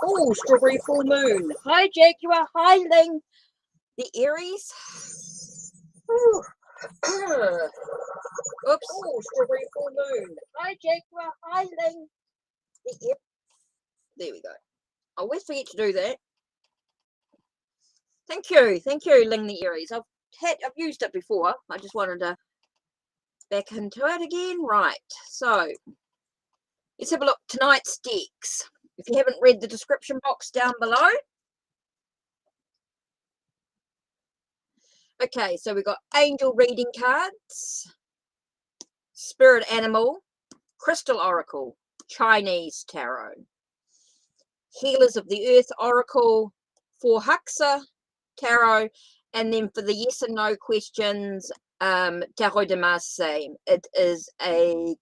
Oh, strawberry full moon. Hi, Jaguar. Hi, Ling. The Aries. Ooh. Oops. Oh, strawberry full moon. Hi, Jaguar. Hi, Ling. The There we go. I always forget to do that. Thank you, Ling the Aries. I've used it before. I just wanted to back into it again. Right. So let's have a look. Tonight's decks. If you haven't read the description box down below. Okay, so we've got angel reading cards, spirit animal, crystal oracle, Chinese tarot, healers of the earth oracle, Forhaxa tarot, and then for the yes and no questions, Tarot de Marseille. It is a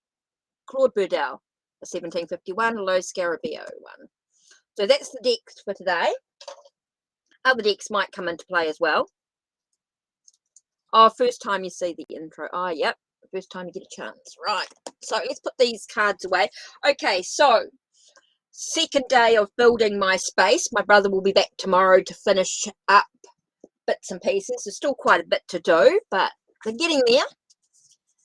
Claude Burdell, a 1751 low Scarabeo one. So that's the decks for today. Other decks might come into play as well. Oh, first time you see the intro. Oh, yep. First time you get a chance. Right. So let's put these cards away. Okay, so second day of building my space. My brother will be back tomorrow to finish up bits and pieces. There's still quite a bit to do, but they're getting there.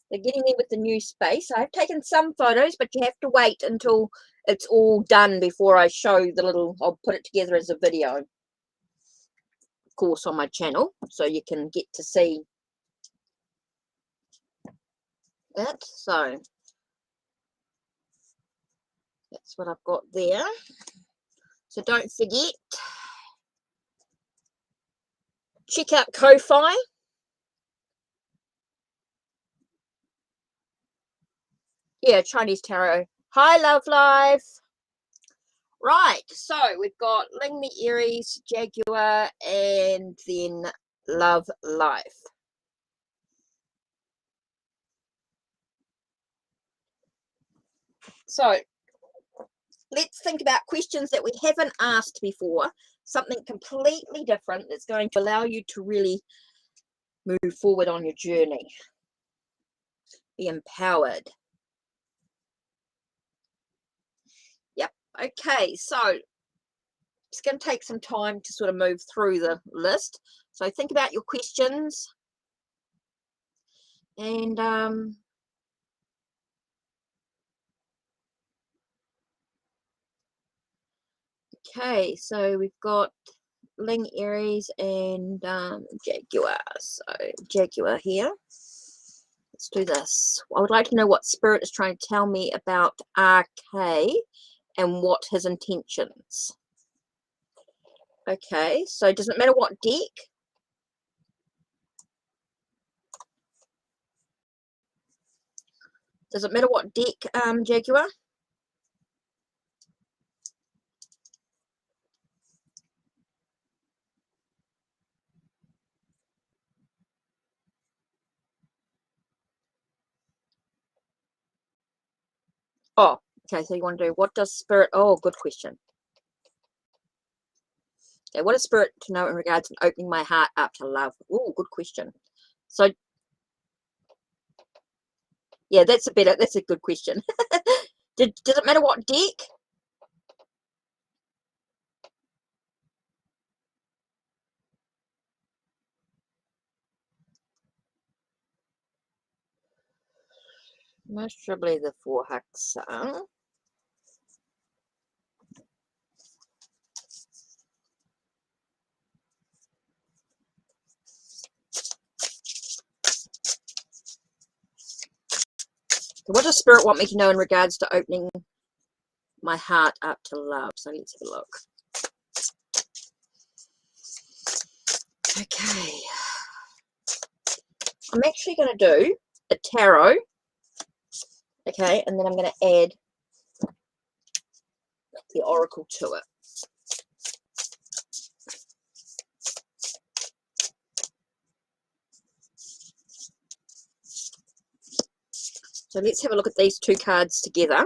They're getting there with the new space. I've taken some photos, but you have to wait until it's all done before I show the little, I'll put it together as a video, of course, on my channel, so you can get to see that. So that's what I've got there. So don't forget, check out Ko-Fi. Yeah, Chinese tarot. Hi, Love Life. Right, so we've got Ling the Aries, Jaguar, and then Love Life. So let's think about questions that we haven't asked before, something completely different that's going to allow you to really move forward on your journey. Be empowered. Yep. Okay, so it's going to take some time to sort of move through the list. So think about your questions. And okay, so we've got Ling Aries and Jaguar. So Jaguar here. Let's do this. I would like to know what Spirit is trying to tell me about RK and what his intentions. Okay, so does it matter what deck? Does it matter what deck, Jaguar? Oh, okay, so you want to do, what does Spirit, oh, good question. Okay, what is spirit to know in regards to opening my heart up to love? Oh, good question. So, yeah, that's a good question. Does it matter what deck? Most probably the Forhaxa. So what does spirit want me to know in regards to opening my heart up to love? So let's have a look. Okay. I'm actually going to do a tarot. Okay, and then I'm going to add the oracle to it. So let's have a look at these two cards together.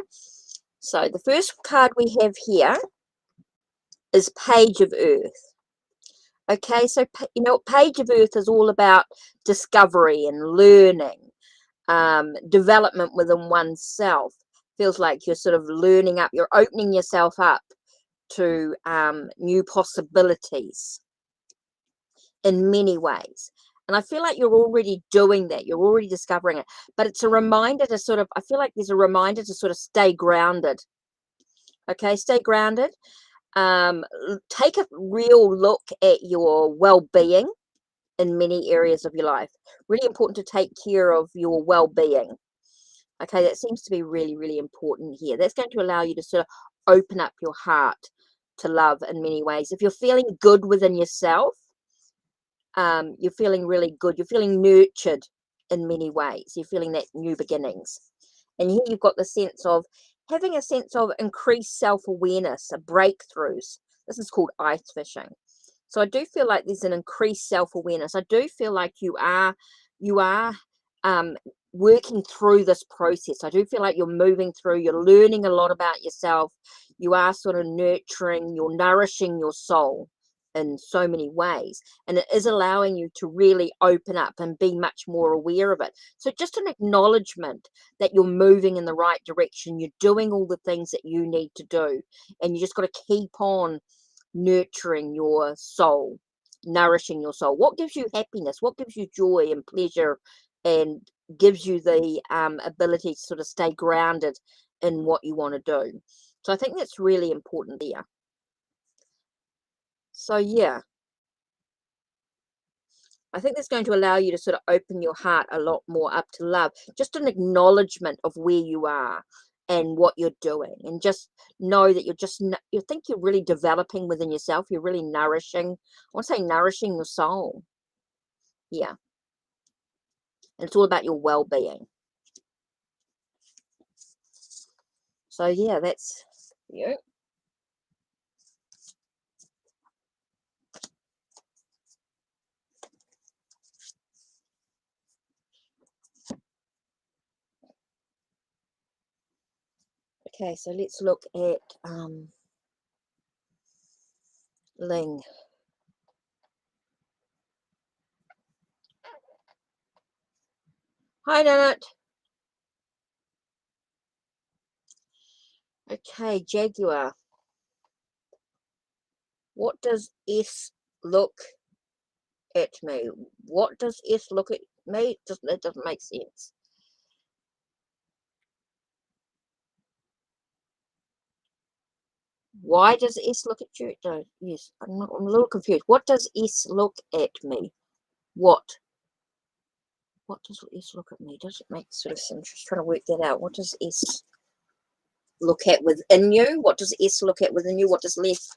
So the first card we have here is Page of Earth. Okay, so you know, Page of Earth is all about discovery and learning, development within oneself. Feels like you're sort of learning up, you're opening yourself up to new possibilities in many ways. And I feel like you're already doing that. You're already discovering it. But it's a reminder to sort of, I feel like there's a reminder to sort of stay grounded. Okay, stay grounded. Take a real look at your well-being in many areas of your life. Really important to take care of your well-being. Okay, that seems to be really, really important here. That's going to allow you to sort of open up your heart to love in many ways. If you're feeling good within yourself, you're feeling really good. You're feeling nurtured in many ways. You're feeling that new beginnings. And here you've got the sense of having a sense of increased self-awareness, breakthroughs. This is called ice fishing. So I do feel like there's an increased self-awareness. I do feel like you are working through this process. I do feel like you're moving through, you're learning a lot about yourself. You are sort of nurturing, you're nourishing your soul in so many ways, and it is allowing you to really open up and be much more aware of it. So just an acknowledgement that you're moving in the right direction, you're doing all the things that you need to do, and you just got to keep on nurturing your soul, nourishing your soul. What gives you happiness? What gives you joy and pleasure, and gives you the ability to sort of stay grounded in what you want to do? So I think that's really important there. So yeah, I think that's going to allow you to sort of open your heart a lot more up to love. Just an acknowledgement of where you are and what you're doing, and just know that you think you're really developing within yourself. You're really nourishing. I want to say nourishing your soul. Yeah, and it's all about your well-being. So yeah, that's you. Okay, so let's look at Ling. Hi, Nanette. Okay, Jaguar. What does S look at me? What does S look at me? That doesn't make sense. Why does S look at you? No, yes, I'm a little confused. What does S look at me? What? What does S look at me? Does it make sort of sense? Just trying to work that out. What does S look at within you? What does S look at within you? What does left?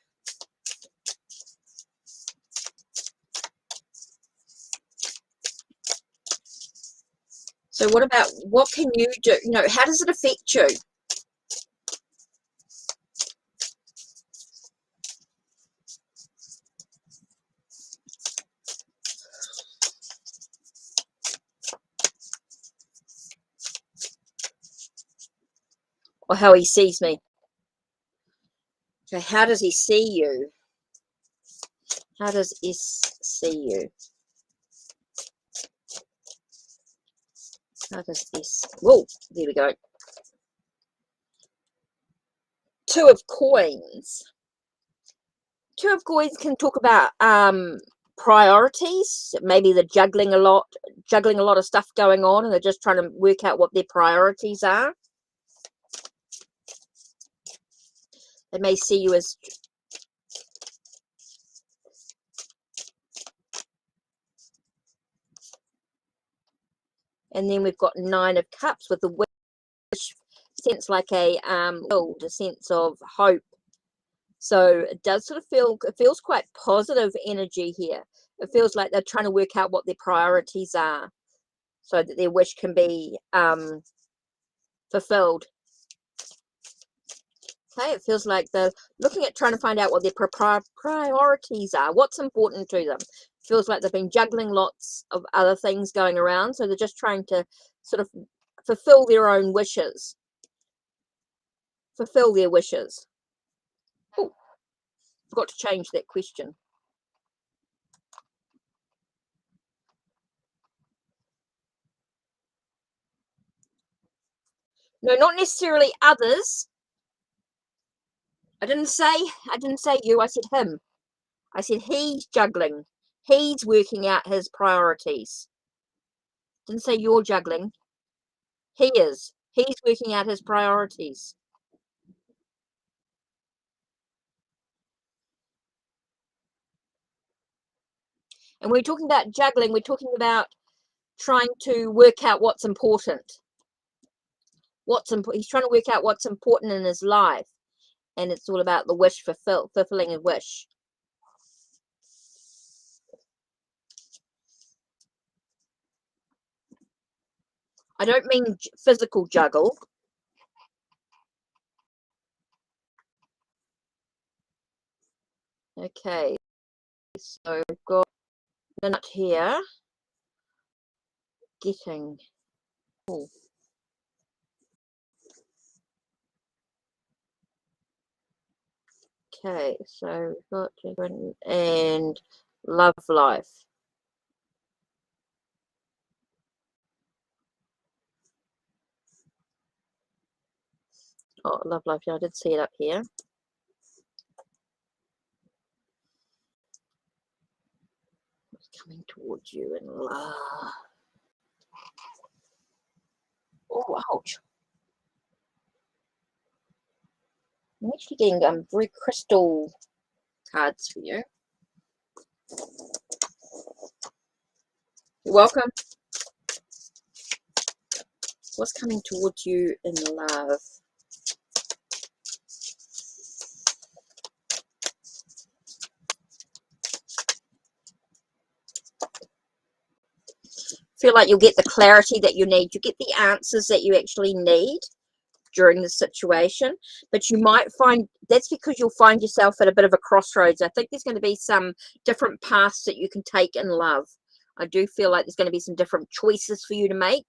So what about, what can you do? You know, how does it affect you? Or how he sees me? So how does he see you? How does S see you? How does S? Whoa, there we go. Two of Coins. Two of Coins can talk about priorities. Maybe they're juggling a lot of stuff going on, and they're just trying to work out what their priorities are. They may see you as and then we've got Nine of Cups with the wish sense, like a sense of hope. So it does sort of it feels quite positive energy here. It feels like they're trying to work out what their priorities are so that their wish can be fulfilled. Okay, it feels like they're looking at trying to find out what their priorities are, what's important to them. It feels like they've been juggling lots of other things going around, so they're just trying to sort of fulfill their own wishes. Fulfill their wishes. Oh, forgot to change that question. No, not necessarily others. I didn't say you, I said him. I said he's juggling. He's working out his priorities. Didn't say you're juggling. He is. He's working out his priorities. And we're talking about juggling. We're talking about trying to work out what's important. He's trying to work out what's important in his life. And it's all about the wish, fulfilling a wish. I don't mean physical juggle. Okay, so we've got a minute here. Getting. Oh. Okay, so we've got different and love life. Oh, love life. Yeah, I did see it up here. It's coming towards you in love. Oh, ouch. I'm actually getting very crystal cards for you. You're welcome. What's coming towards you in love? Feel like you'll get the clarity that you need. You get the answers that you actually need during the situation, but you might find that's because you'll find yourself at a bit of a crossroads. I think there's going to be some different paths that you can take in love. I do feel like there's going to be some different choices for you to make,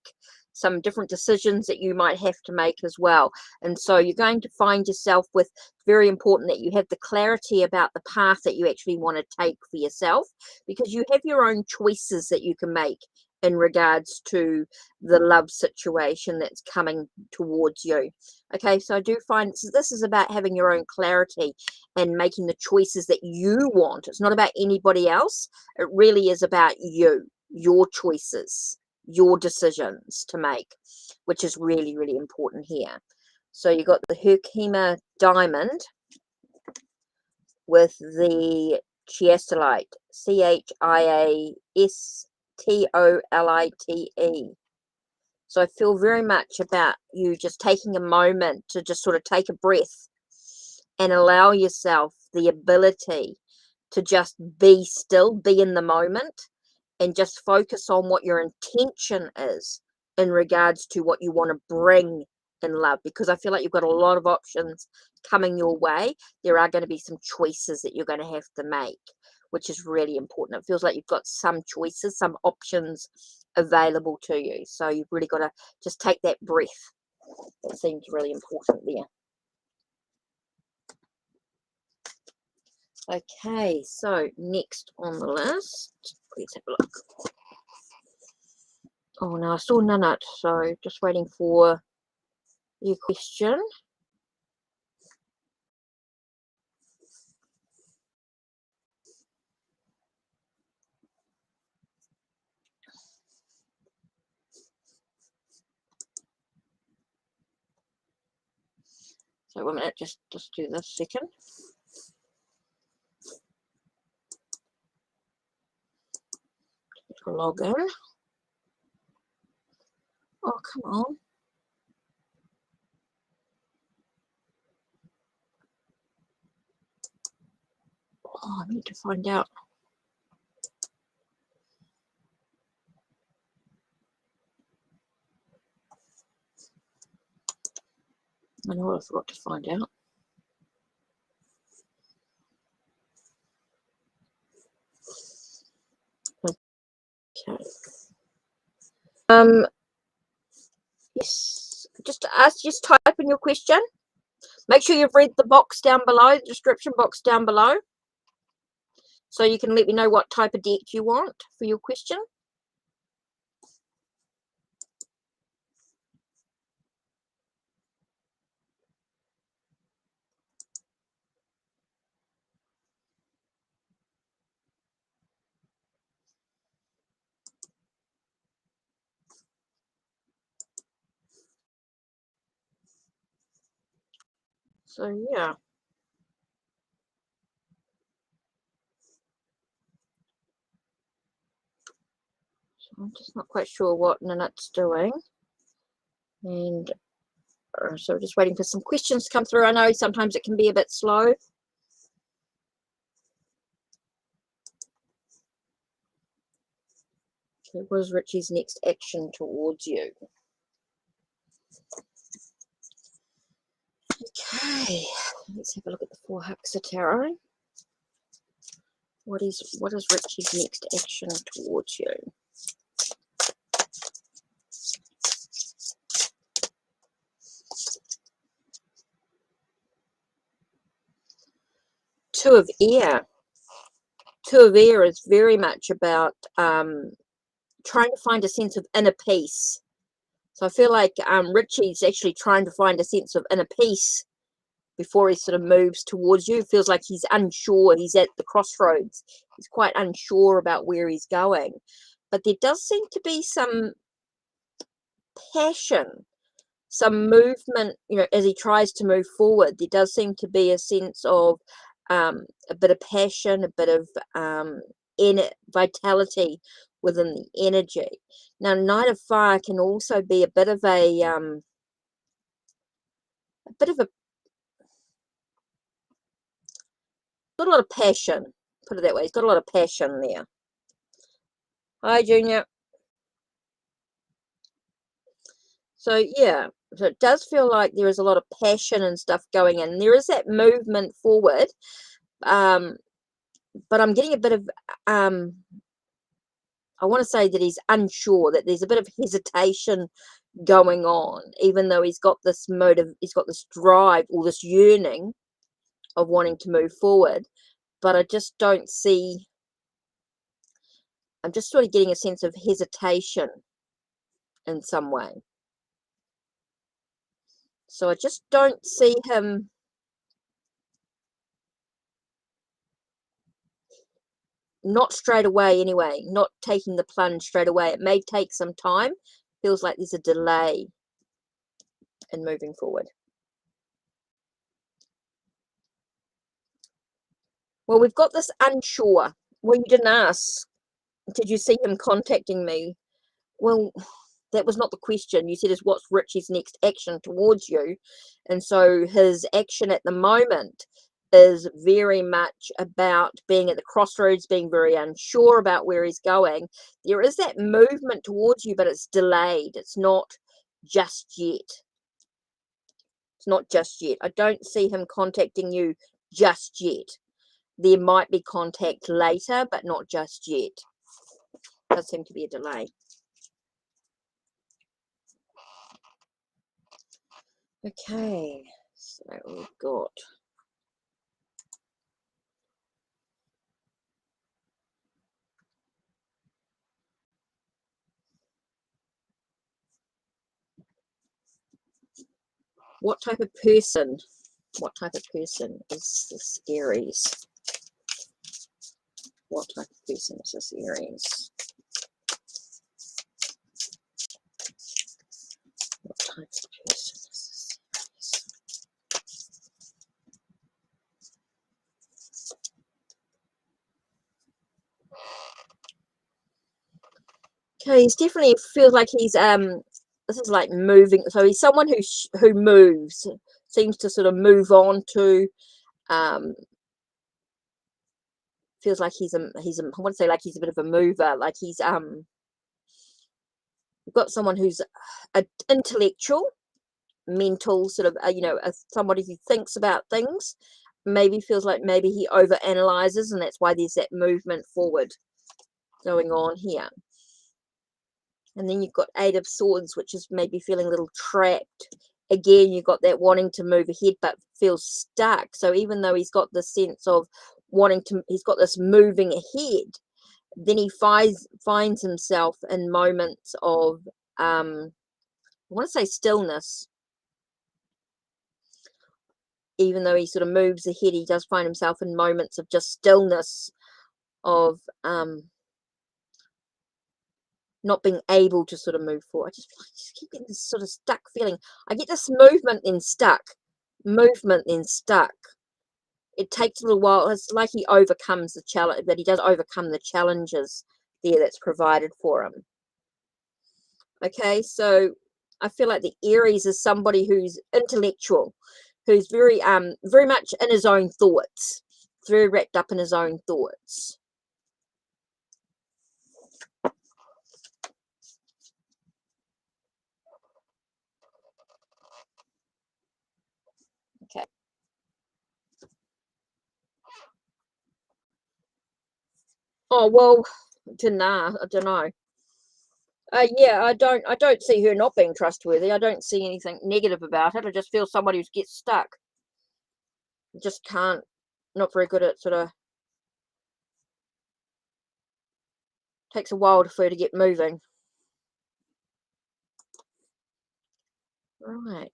some different decisions that you might have to make as well. And so you're going to find yourself with, very important that you have the clarity about the path that you actually want to take for yourself, because you have your own choices that you can make in regards to the love situation that's coming towards you. Okay, so I do find this is about having your own clarity and making the choices that you want. It's not about anybody else. It really is about you, your choices, your decisions to make, which is really, really important here. So you got the Herkimer diamond with the chiastolite, CHIASTOLITE. So I feel very much about you just taking a moment to just sort of take a breath and allow yourself the ability to just be still, be in the moment, and just focus on what your intention is in regards to what you want to bring in love, because I feel like you've got a lot of options coming your way. There are going to be some choices that you're going to have to make, which is really important. It feels like you've got some choices, some options available to you. So you've really got to just take that breath. That seems really important there. Okay, so next on the list, let's have a look. Oh no, I saw none, so just waiting for your question. So 1 minute, just do this second. Log in. Oh, come on. Oh, I need to find out. I know what I forgot to find out. Okay. Yes. Just type in your question. Make sure you've read the box down below, the description box down below, so you can let me know what type of deck you want for your question. So yeah. So I'm just not quite sure what Nanette's doing. And so just waiting for some questions to come through. I know sometimes it can be a bit slow. Okay, what is Richie's next action towards you? Okay, let's have a look at the Forhaxa tarot. What is Richie's next action towards you? Two of Air. Two of Air is very much about trying to find a sense of inner peace. So I feel like Richie's actually trying to find a sense of inner peace before he sort of moves towards you. Feels like he's unsure. He's at the crossroads. He's quite unsure about where he's going. But there does seem to be some passion, some movement, as he tries to move forward. There does seem to be a sense of a bit of passion, a bit of vitality within the energy. Now, Knight of Fire can also be a bit of a got a lot of passion, put it that way. He's got a lot of passion there. Hi, Junior. So, yeah, so it does feel like there is a lot of passion and stuff going in. There is that movement forward, but I'm getting a bit of, I want to say that he's unsure, that there's a bit of hesitation going on, even though he's got this motive, he's got this drive or this yearning of wanting to move forward. But I just don't see, I'm just sort of getting a sense of hesitation in some way. So I just don't see him not straight away anyway, not taking the plunge straight away. It may take some time. Feels like there's a delay in moving forward. Well, we've got this unsure. Well, you didn't ask, did you see him contacting me? Well, that was not the question. You said, is what's Richie's next action towards you? And so his action at the moment is very much about being at the crossroads, being very unsure about where he's going. There is that movement towards you, but it's delayed. It's not just yet. It's not just yet. I don't see him contacting you just yet. There might be contact later, but not just yet. Does seem to be a delay. Okay, so we've got What type of person? What type of person is this Aries? What type of person is this Aries? What type of person is this Aries? Okay, he's definitely feels like he's this is like moving. So he's someone who moves, seems to sort of move on to feels like he's I want to say like he's a bit of a mover, like he's we've got someone who's an intellectual, mental sort of you know, somebody who thinks about things, maybe feels like maybe he over analyzes, and that's why there's that movement forward going on here. And then you've got Eight of Swords, which is maybe feeling a little trapped. Again, you've got that wanting to move ahead but feels stuck. So even though he's got the sense of wanting to, he's got this moving ahead, then he finds himself in moments of I want to say stillness. Even though he sort of moves ahead, he does find himself in moments of just stillness, of not being able to sort of move forward. I just keep getting this sort of stuck feeling. I get this movement then stuck, movement then stuck. It takes a little while. It's like he overcomes the challenge, but he does overcome the challenges there that's provided for him. Okay, so I feel like the Aries is somebody who's intellectual, who's very much in his own thoughts, very wrapped up in his own thoughts. Okay. Oh well, I don't know. Yeah, I don't see her not being trustworthy. I don't see anything negative about it. I just feel somebody who gets stuck. Just can't, not very good at sort of, takes a while for her to get moving. Right.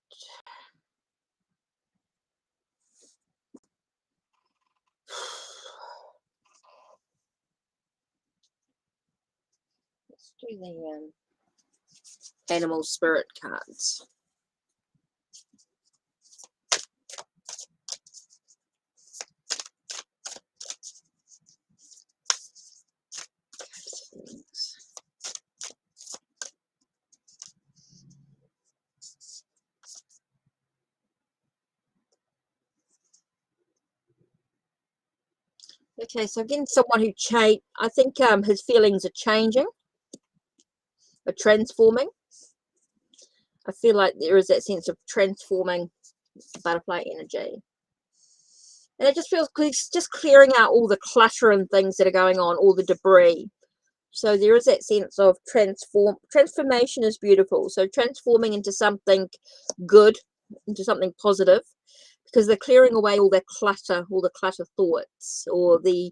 Let's do the animal spirit cards. Okay, so again, someone who I think his feelings are changing, are transforming. I feel like there is that sense of transforming butterfly energy. And it just feels just clearing out all the clutter and things that are going on, all the debris. So there is that sense of transformation is beautiful. So transforming into something good, into something positive, because they're clearing away all the clutter thoughts, or the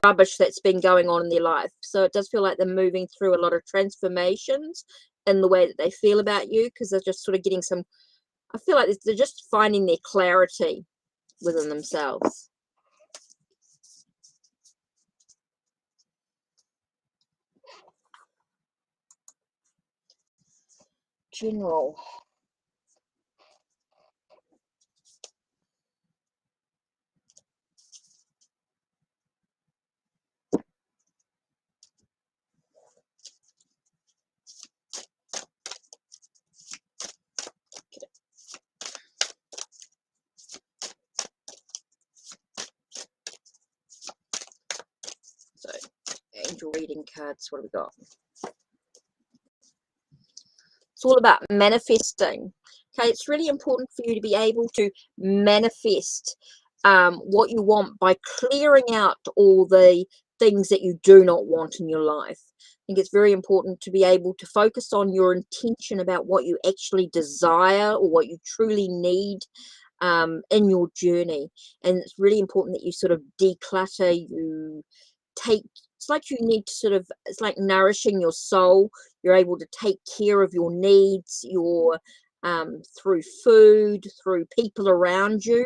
rubbish that's been going on in their life. So it does feel like they're moving through a lot of transformations in the way that they feel about you, because they're just sort of getting some, I feel like they're just finding their clarity within themselves. General. So, angel reading cards, what have we got? It's all about manifesting. Okay, it's really important for you to be able to manifest what you want by clearing out all the things that you do not want in your life. I think it's very important to be able to focus on your intention about what you actually desire or what you truly need in your journey. And it's really important that you sort of declutter, you take, it's like you need to sort of, it's like nourishing your soul. You're able to take care of your needs, your through food, through people around you,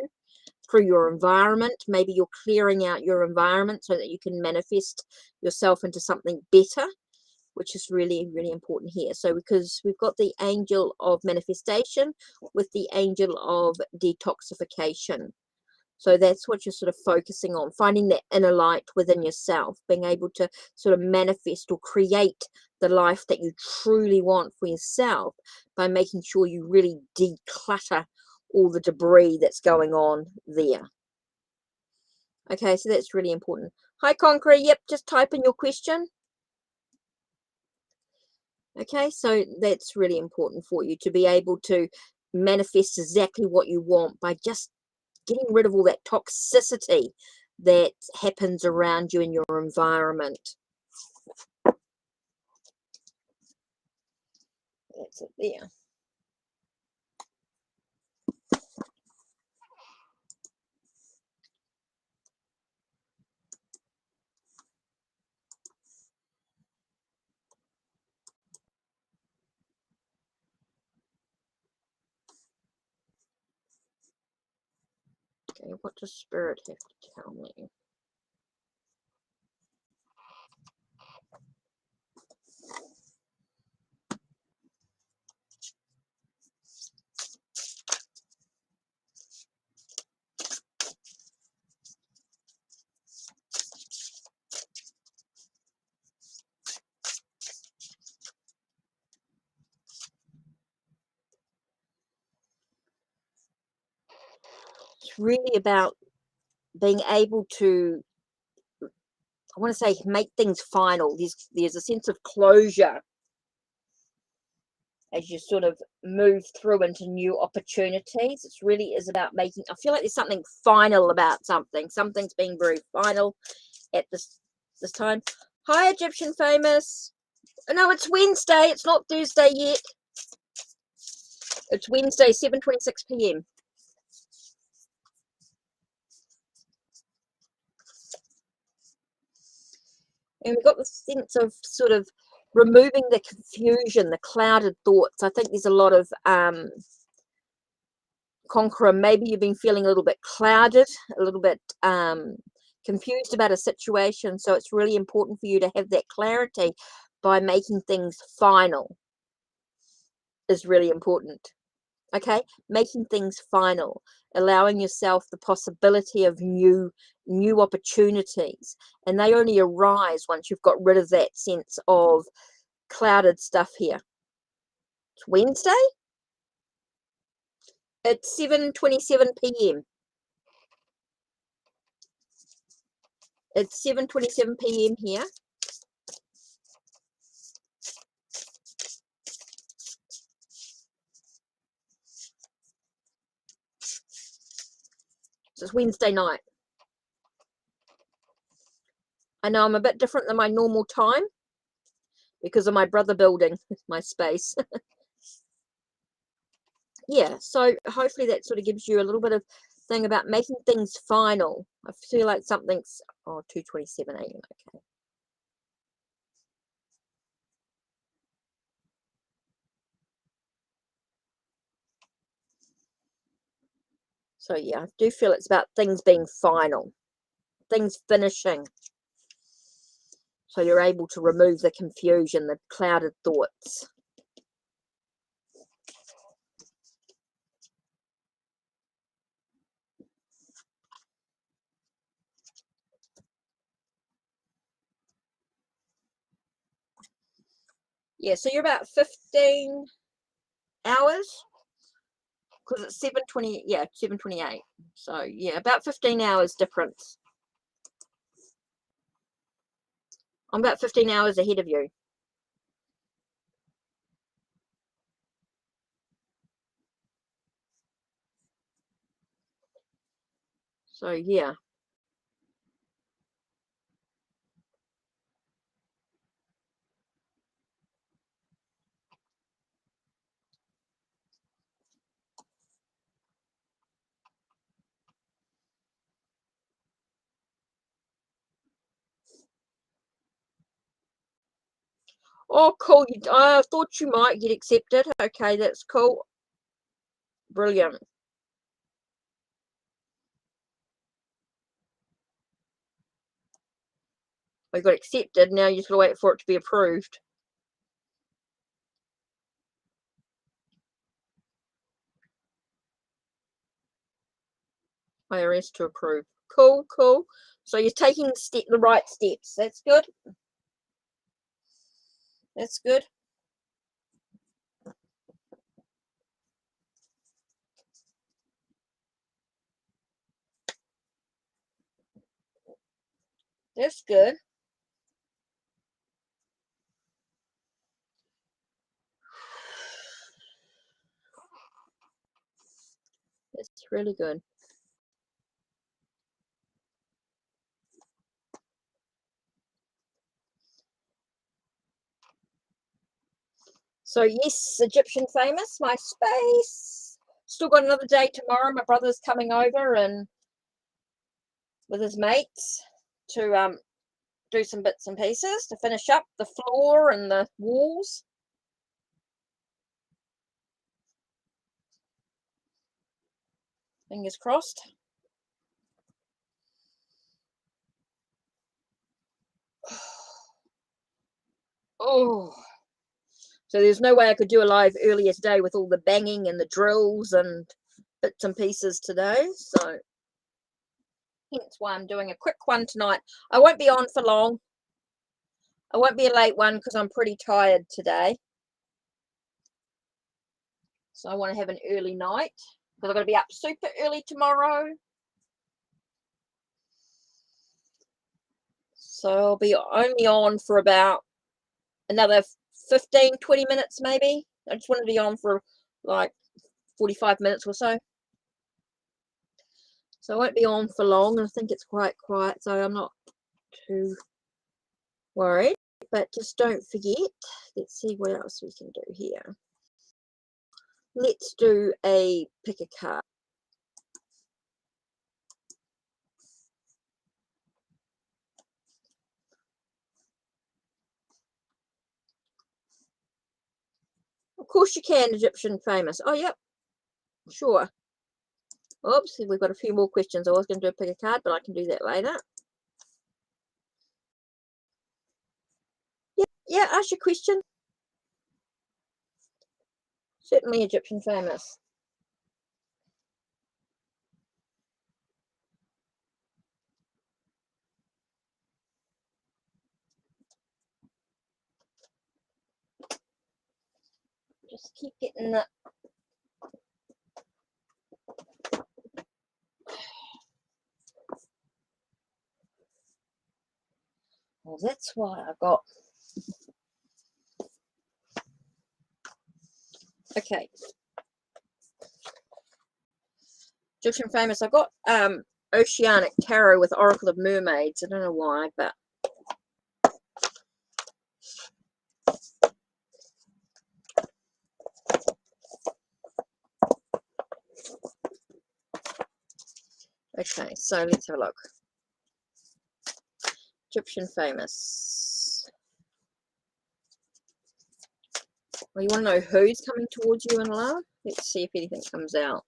through your environment. Maybe you're clearing out your environment so that you can manifest yourself into something better, which is really, really important here. So because we've got the angel of manifestation with the angel of detoxification. So that's what you're sort of focusing on, finding that inner light within yourself, being able to sort of manifest or create the life that you truly want for yourself by making sure you really declutter all the debris that's going on there. Okay, so that's really important. Hi, Concrete. Yep, just type in your question. Okay, so that's really important for you to be able to manifest exactly what you want by just getting rid of all that toxicity that happens around you in your environment. That's it there. Okay, what does Spirit have to tell me? It's really about being able to, I want to say, make things final. There's a sense of closure as you sort of move through into new opportunities. It really is about making, I feel like there's something final about something. Something's being very final at this time. Hi, Egyptian Famous. No, it's Wednesday. It's not Thursday yet. It's Wednesday, 7:26 p.m. And we've got the sense of sort of removing the confusion, the clouded thoughts. I think there's a lot of Conqueror, maybe you've been feeling a little bit clouded, a little bit confused about a situation. So it's really important for you to have that clarity by making things final is really important. Okay, making things final, allowing yourself the possibility of new opportunities, and they only arise once you've got rid of that sense of clouded stuff here. It's Wednesday. It's 7:27 p.m. It's 7:27 p.m. here. So it's Wednesday night. I know I'm a bit different than my normal time because of my brother building my space. Yeah, so hopefully that sort of gives you a little bit of thing about making things final. I feel like something's 2:27 a.m. Okay. So yeah, I do feel it's about things being final, things finishing. So you're able to remove the confusion, the clouded thoughts. Yeah, so you're about 15 hours because it's 7:20, yeah, 7:28. So yeah, about 15 hours difference. I'm about 15 hours ahead of you. So yeah. Oh, cool. I thought you might get accepted. Okay, that's cool. Brilliant. We got accepted. Now you just got to wait for it to be approved. IRS to approve. Cool, cool. So you're taking the right steps. That's good. That's good. That's good. That's really good. So yes, Egyptian famous, my space. Still got another day tomorrow. My brother's coming over and with his mates to do some bits and pieces to finish up the floor and the walls. Fingers crossed. Oh, so there's no way I could do a live earlier today with all the banging and the drills and bits and pieces today. So hence why I'm doing a quick one tonight. I won't be on for long. I won't be a late one because I'm pretty tired today. So I want to have an early night because I've got to be up super early tomorrow. So I'll be only on for about another 15, 20 minutes maybe. I just want to be on for like 45 minutes or so. So I won't be on for long. I think it's quite quiet, so I'm not too worried. But just don't forget, let's see what else we can do here. Let's do a pick a card. Of course you can, Egyptian famous. Oh, yep, sure. Oops, we've got a few more questions. I was going to do a pick a card, but I can do that later. Yeah, ask your question. Certainly Egyptian famous. Just keep getting the well, that's why I got okay. Egyptian famous. I got Oceanic Tarot with Oracle of Mermaids. I don't know why, but okay, so let's have a look. Egyptian famous. Well, you want to know who's coming towards you in love? Let's see if anything comes out.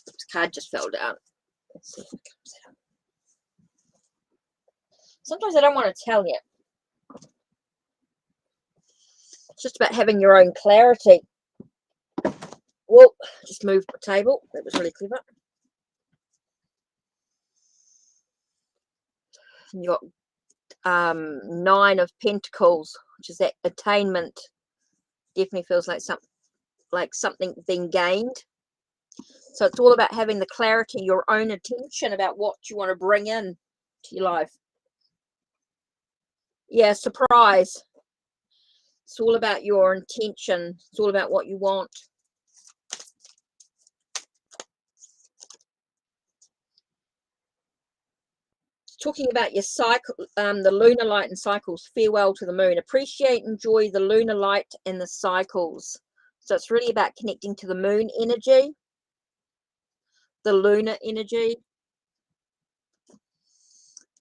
This card just fell down. Let's see if it comes out. Sometimes I don't want to tell you. It's just about having your own clarity. Whoa, just moved the table. That was really clever. And you got 9 of Pentacles, which is that attainment. Definitely feels like something being gained. So it's all about having the clarity, your own attention about what you want to bring in to your life. Yeah, surprise. It's all about your intention. It's all about what you want. Talking about your cycle, the lunar light and cycles. Farewell to the moon. Appreciate, enjoy the lunar light and the cycles. So it's really about connecting to the moon energy, the lunar energy,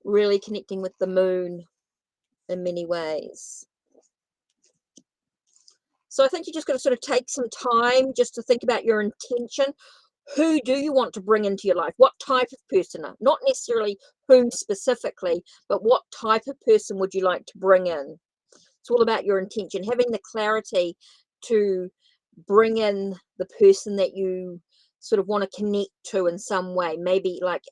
really connecting with the moon. in many ways. So I think you just got to sort of take some time just to think about your intention. Who do you want to bring into your life? What type of person? Not necessarily whom specifically, but what type of person would you like to bring in? It's all about your intention, having the clarity to bring in the person that you sort of want to connect to in some way. Maybe like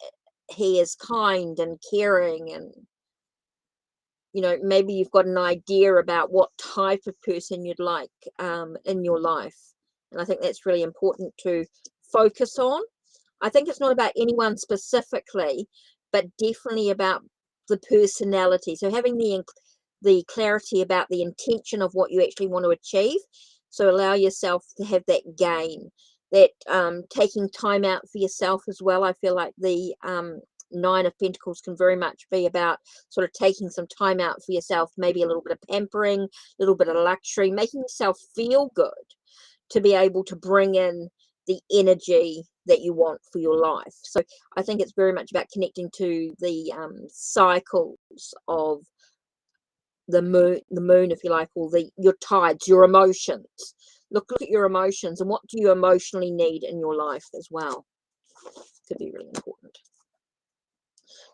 he is kind and caring, and you know, maybe you've got an idea about what type of person you'd like in your life. And I think that's really important to focus on. I think it's not about anyone specifically, but definitely about the personality. So having the clarity about the intention of what you actually want to achieve. So allow yourself to have that gain, that taking time out for yourself as well. I feel like the Nine of Pentacles can very much be about sort of taking some time out for yourself, maybe a little bit of pampering, a little bit of luxury, making yourself feel good to be able to bring in the energy that you want for your life. So I think it's very much about connecting to the cycles of the moon, if you like, or your tides, your emotions. Look at your emotions and what do you emotionally need in your life as well. Could be really important.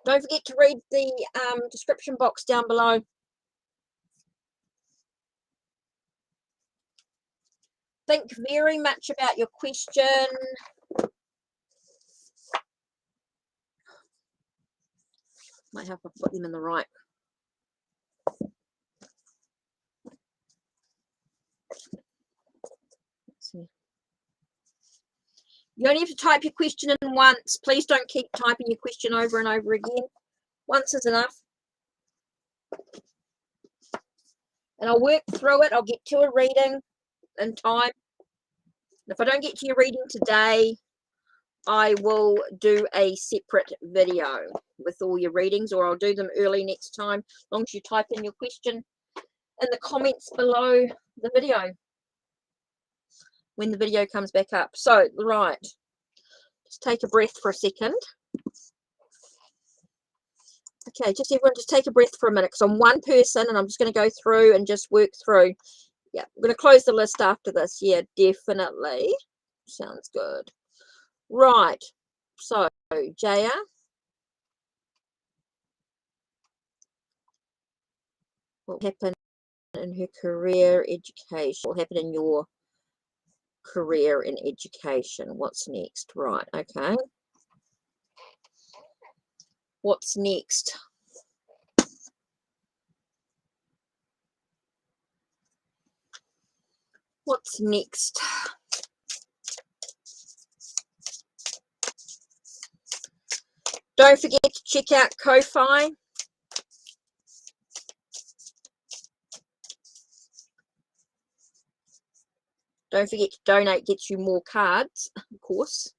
Don't forget to read the description box down below. Think very much about your question. Might help if I put them in the right. Let's see. You only have to type your question in once. Please don't keep typing your question over and over again. Once is enough. And I'll work through it. I'll get to a reading in time. If I don't get to your reading today, I will do a separate video with all your readings, or I'll do them early next time, as long as you type in your question in the comments below the video when the video comes back up. So, right, just take a breath for a second. Okay, just everyone just take a breath for a minute, because I'm one person and I'm just going to go through and just work through. Yeah, I'm going to close the list after this. Yeah, definitely. Sounds good. Right, so Jaya, what happened in her career, education? What happened in your career and education? What's next? Right, okay. What's next? What's next? Don't forget to check out Ko-Fi. Don't forget to donate, gets you more cards, of course.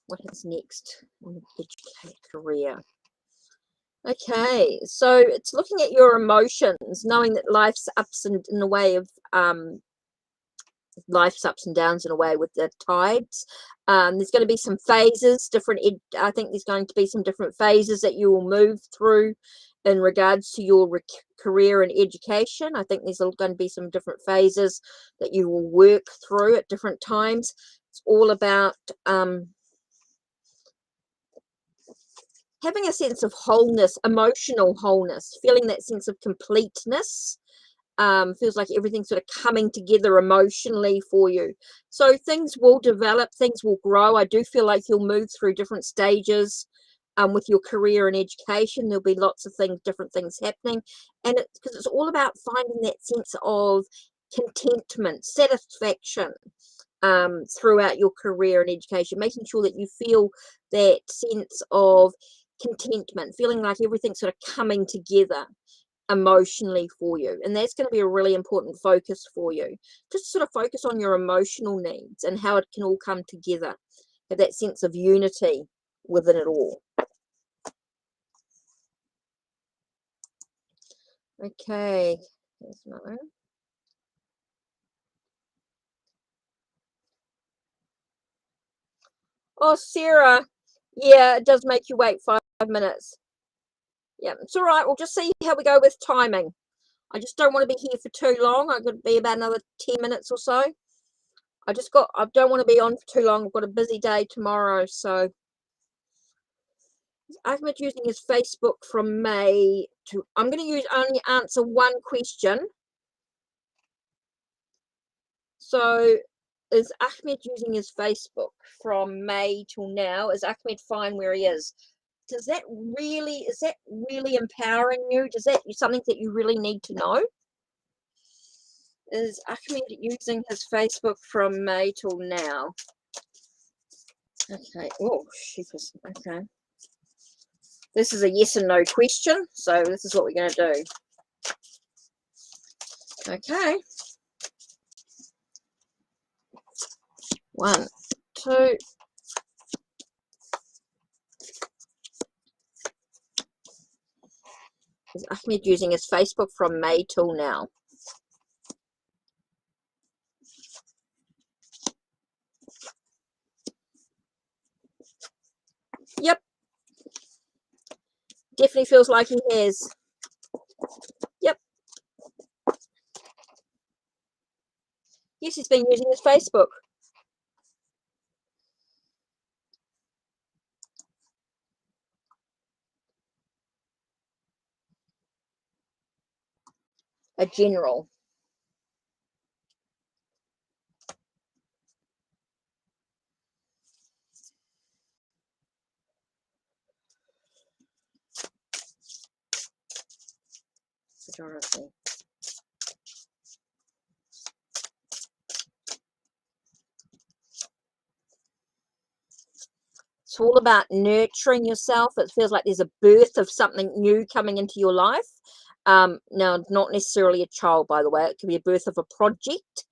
What is next in the education career? Okay, so it's looking at your emotions, knowing that life's ups and in the way of life's ups and downs in a way with the tides. There's going to be some phases, I think there's going to be some different phases that you will move through in regards to your career and education. I think there's going to be some different phases that you will work through at different times. It's all about having a sense of wholeness, emotional wholeness, feeling that sense of completeness. Feels like everything's sort of coming together emotionally for you. So things will develop, things will grow. I do feel like you'll move through different stages with your career and education. There'll be lots of things, different things happening. And because it's all about finding that sense of contentment, satisfaction throughout your career and education, making sure that you feel that sense of contentment, feeling like everything's sort of coming together emotionally for you. And that's going to be a really important focus for you. Just sort of focus on your emotional needs and how it can all come together. Have that sense of unity within it all. Okay. There's another. Oh, Sarah. Yeah, it does make you wait 5 minutes. Yeah, it's all right. We'll just see how we go with timing. I just don't want to be here for too long. I could be about another 10 minutes or so. I don't want to be on for too long. I've got a busy day tomorrow. So Ahmed using his Facebook from May to, I'm going to only answer one question. So is Ahmed using his Facebook from May till now? Is Ahmed fine where he is? Is that really empowering you? Is that something that you really need to know? Is Ahmed using his Facebook from May till now? Okay. Oh, sheepers. Okay. This is a yes and no question, so this is what we're going to do. Okay. 1, 2. Is Ahmed using his Facebook from May till now? Yep. Definitely feels like he has. Yep. Yes, he's been using his Facebook. A general. Majority. It's all about nurturing yourself. It feels like there's a birth of something new coming into your life. Now, not necessarily a child, by the way. It could be a birth of a project,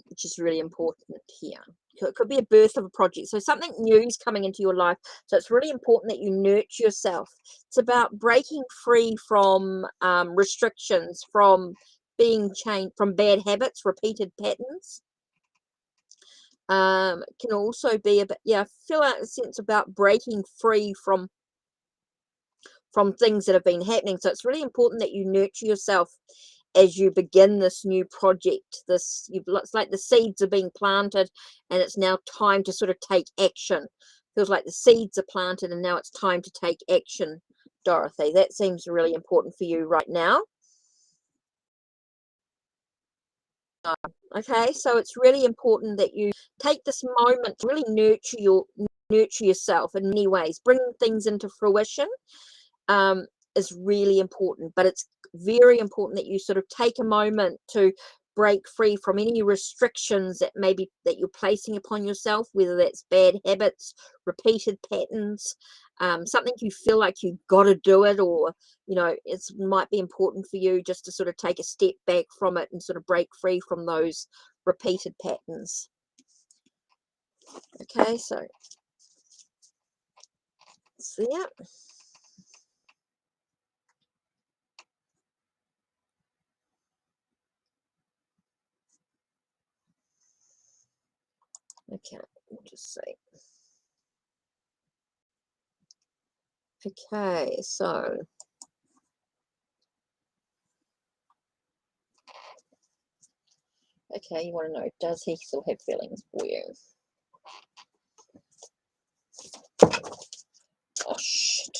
which is really important here. It could be a birth of a project. So something new is coming into your life. So it's really important that you nurture yourself. It's about breaking free from restrictions, from being chained, from bad habits, repeated patterns. Can also be about, yeah, I feel like a sense about breaking free from things that have been happening. So it's really important that you nurture yourself as you begin this new project. It's like the seeds are being planted and it's now time to sort of take action. Feels like the seeds are planted and now it's time to take action, Dorothy. That seems really important for you right now. Okay, so it's really important that you take this moment to really nurture yourself in many ways. Bringing things into fruition is really important, but it's very important that you sort of take a moment to break free from any restrictions that you're placing upon yourself, whether that's bad habits, repeated patterns, something you feel like you've got to do it, or it might be important for you just to sort of take a step back from it and sort of break free from those repeated patterns. Okay, so yeah. Okay, we'll just see. Okay, so okay, you want to know, does he still have feelings for you? Oh shit.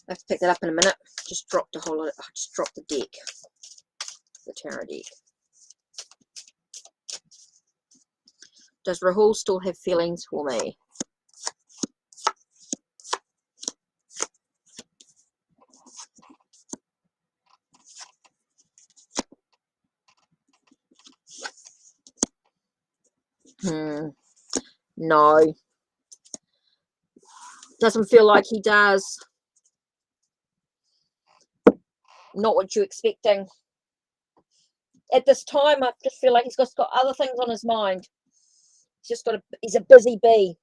I have to pick that up in a minute. Just dropped a whole lot. I just dropped the deck. The tarot deck. Does Rahul still have feelings for me? No. Doesn't feel like he does. Not what you're expecting. At this time, I just feel like he's got other things on his mind. He's a busy bee.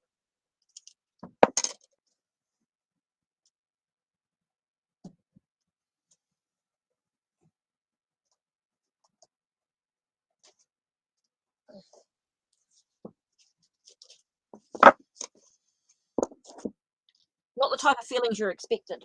type of feelings you're expected.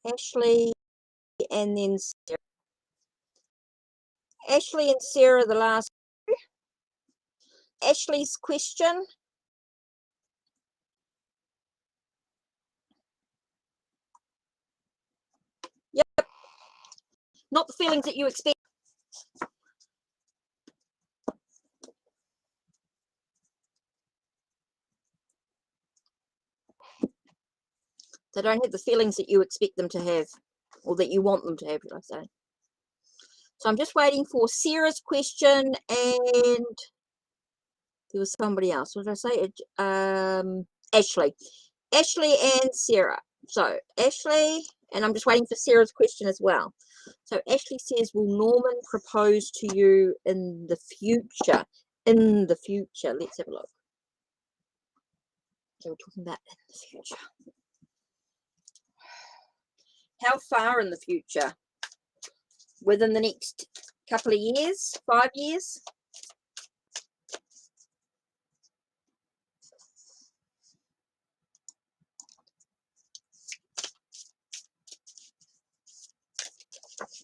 Ashley and then Sarah. Ashley and Sarah, the last. Ashley's question. Yep. Not the feelings that you expect. They don't have the feelings that you expect them to have, or that you want them to have, should I say. So I'm just waiting for Sarah's question, and there was somebody else. What did I say? Ashley. Ashley and Sarah. So Ashley, and I'm just waiting for Sarah's question as well. So Ashley says, will Norman propose to you in the future? In the future. Let's have a look. So we're talking about in the future. How far in the future? Within the next couple of years? 5 years?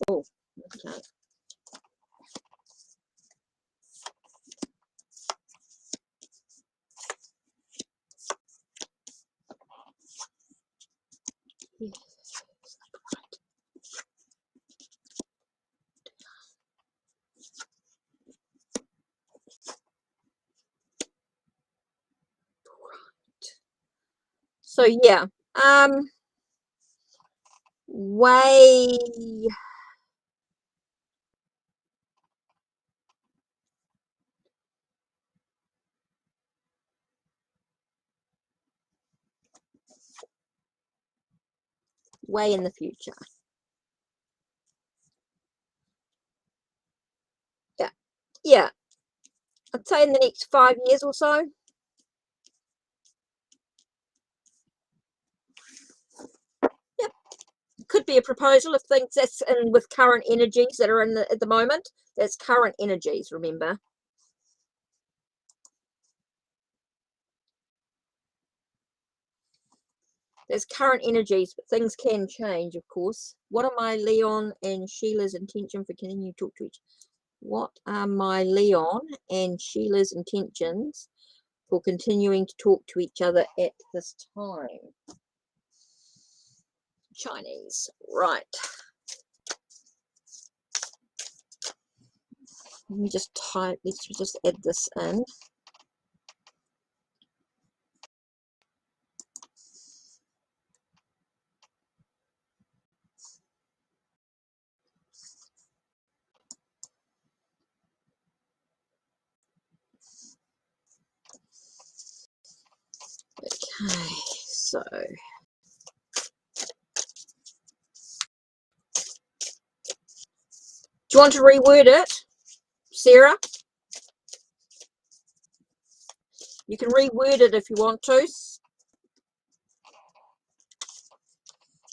Oh, okay. Yeah. So yeah, way in the future. Yeah, I'd say in the next 5 years or so. Yep, could be a proposal if things that's in with current energies that are in at the moment. That's current energies, remember. There's current energies, but things can change, of course. What are my Leon and Sheila's intention for continuing to talk to each other? What are my Leon and Sheila's intentions for continuing to talk to each other at this time? Chinese, right. Let me just type, let's just add this in. Okay, so do you want to reword it, Sarah? You can reword it if you want to.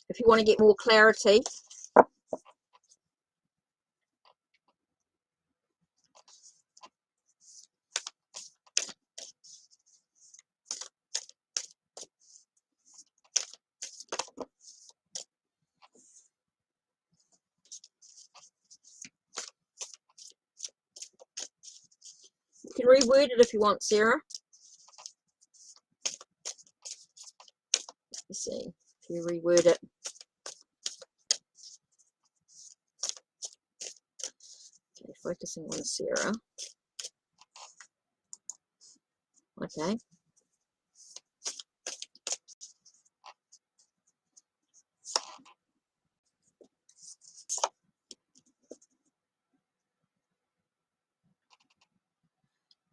If you want to get more clarity. You can reword it if you want, Sarah. Let's see if you reword it. Okay, focusing on Sarah. Okay.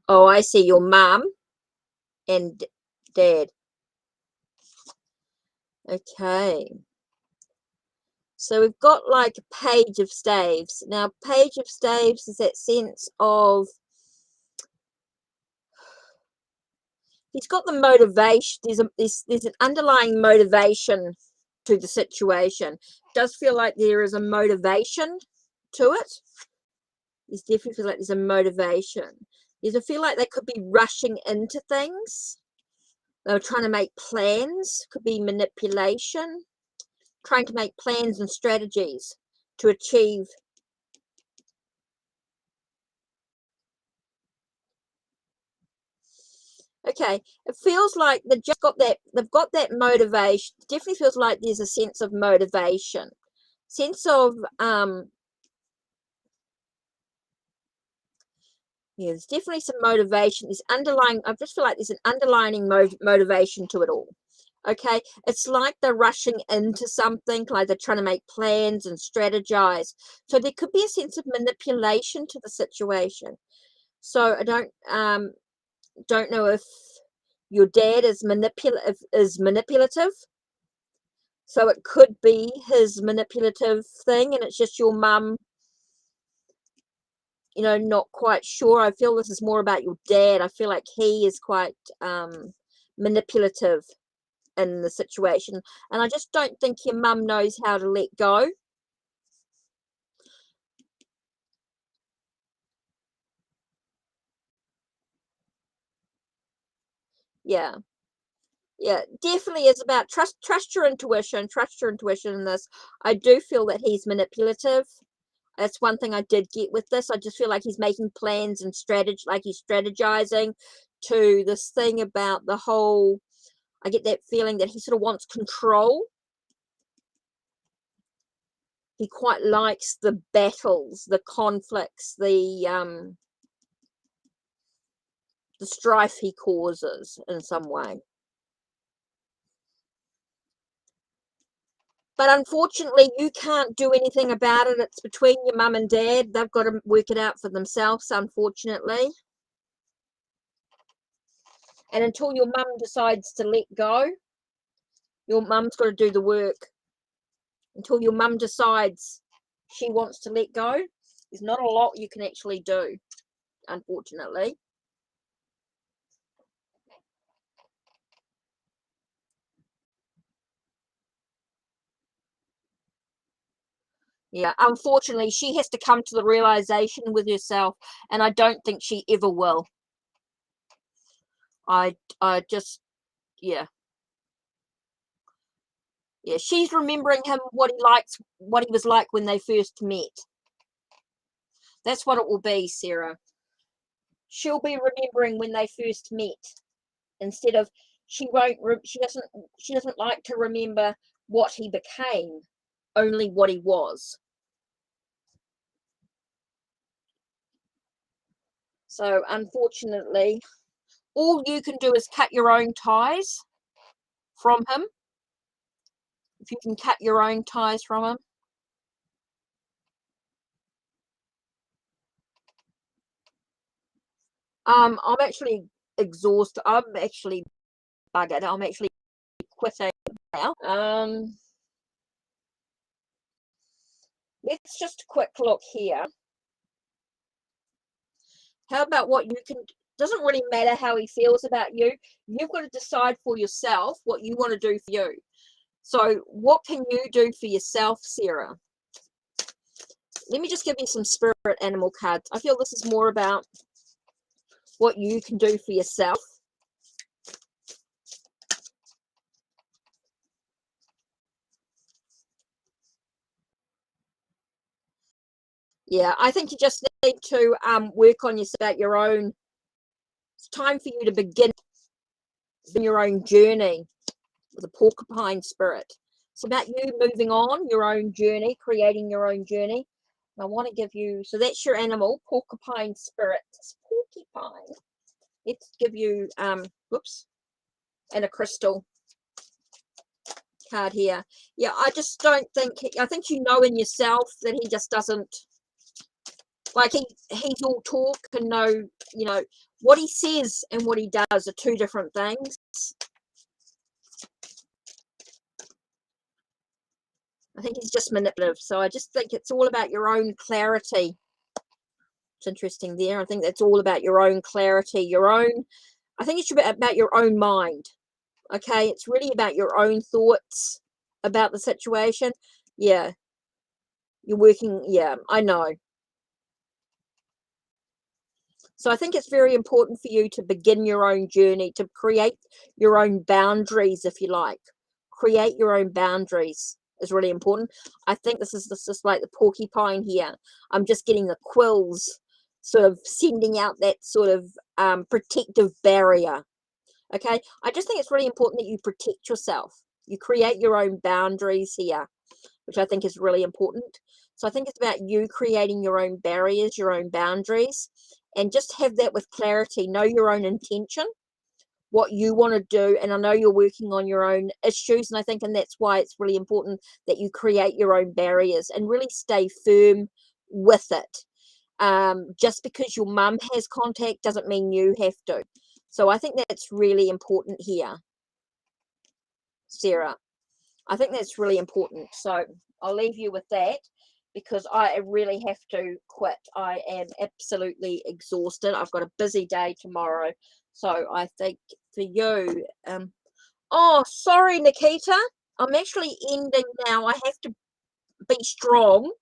Oh, I see, your mum and dad. Okay. So we've got like a page of staves. Now, page of staves is that sense of he's got the motivation. There's an underlying motivation to the situation. It does feel like there is a motivation to it. There's definitely feel like there's a motivation. There's a feel like they could be rushing into things. They were trying to make plans. Could be manipulation. Trying to make plans and strategies to achieve. Okay, it feels like they've got that motivation. It definitely feels like there's a sense of motivation, sense of yeah, there's definitely some motivation. There's underlying, I just feel like there's an underlying motivation to it all. Okay, it's like they're rushing into something, like they're trying to make plans and strategize. So there could be a sense of manipulation to the situation. So I don't know if your dad is manipulative. So it could be his manipulative thing, and it's just your mum, not quite sure. I feel this is more about your dad. I feel like he is quite manipulative in the situation, and I just don't think your mum knows how to let go. Yeah, definitely is about trust your intuition in this. I do feel that he's manipulative. That's one thing I did get with this. I just feel like he's making plans and like he's strategizing to this thing about the whole. I get that feeling that he sort of wants control. He quite likes the battles, the conflicts, the strife he causes in some way. But unfortunately, you can't do anything about it. It's between your mum and dad. They've got to work it out for themselves, unfortunately. And until your mum decides to let go, your mum's got to do the work. Until your mum decides she wants to let go, there's not a lot you can actually do, unfortunately. Yeah, unfortunately, she has to come to the realization with herself, and I don't think she ever will. I just, yeah. Yeah, she's remembering him, what he was like when they first met. That's what it will be, Sarah. She'll be remembering when they first met, instead of she doesn't like to remember what he became, only what he was. So unfortunately, all you can do is cut your own ties from him. If you can cut your own ties from him. I'm actually exhausted. I'm actually buggered. I'm actually quitting now. Let's just a quick look here. How about what you can, doesn't really matter how he feels about you. You've got to decide for yourself what you want to do for you. So what can you do for yourself, Sarah? Let me just give you some spirit animal cards. I feel this is more about what you can do for yourself. Yeah, I think you just need to work on yourself, about your own. It's time for you to begin your own journey with a porcupine spirit. It's about you moving on your own journey, creating your own journey. I want to give you, so that's your animal, porcupine spirit. It's porcupine. Let's give you, whoops, and a crystal card here. Yeah, I just don't think, I think you know in yourself that he just doesn't, like he's all talk and no, what he says and what he does are two different things. I think he's just manipulative. So I just think it's all about your own clarity. It's interesting there. I think that's all about your own clarity, your own I think it's about your own mind. Okay, it's really about your own thoughts about the situation. Yeah, you're working. Yeah, I know. So I think it's very important for you to begin your own journey, to create your own boundaries, if you like. Create your own boundaries is really important. I think this is just like the porcupine here. I'm just getting the quills sort of sending out that sort of protective barrier. Okay, I just think it's really important that you protect yourself. You create your own boundaries here, which I think is really important. So I think it's about you creating your own barriers, your own boundaries, and just have that with clarity. Know your own intention, what you want to do. And I know you're working on your own issues, and I think, and that's why it's really important that you create your own barriers and really stay firm with it. Just because your mum has contact doesn't mean you have to. So I think that's really important here, Sarah. I think that's really important. So I'll leave you with that because I really have to quit. I am absolutely exhausted. I've got a busy day tomorrow. So I think for you, oh, sorry, Nikita. I'm actually ending now. I have to be strong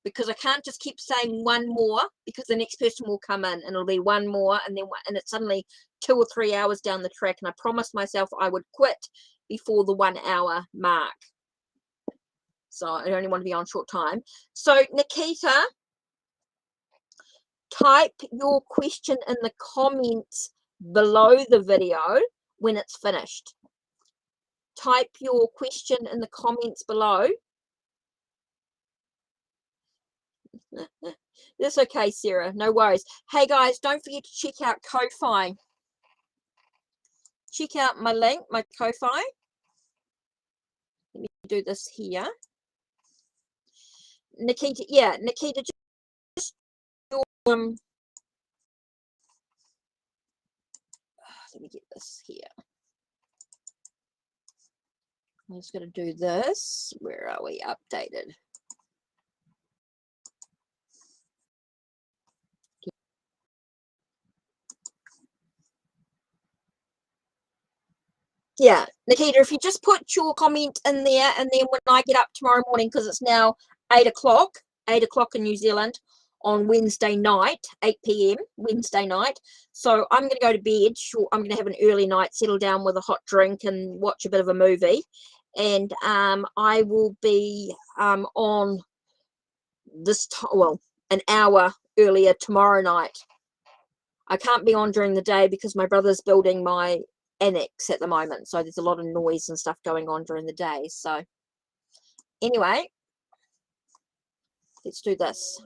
because I can't just keep saying one more because the next person will come in and it'll be one more and then and it's suddenly 2 or 3 hours down the track, and I promised myself I would quit before the 1 hour mark. So I only want to be on short time. So Nikita, type your question in the comments below the video when it's finished. Type your question in the comments below. That's okay, Sarah. No worries. Hey guys, don't forget to check out Ko-Fi. Check out my link, my Ko-Fi. Let me do this here. Nikita, yeah, Nikita, just let me get this here. I'm just going to do this. Where are we? Updated. Yeah, Nikita, if you just put your comment in there, and then when I get up tomorrow morning, because it's now 8 o'clock in New Zealand on Wednesday night, 8 p.m. Wednesday night. So I'm going to go to bed. Sure, I'm going to have an early night, settle down with a hot drink and watch a bit of a movie. And I will be on this time, well, an hour earlier tomorrow night. I can't be on during the day because my brother's building my annex at the moment, so there's a lot of noise and stuff going on during the day. So anyway, let's do this.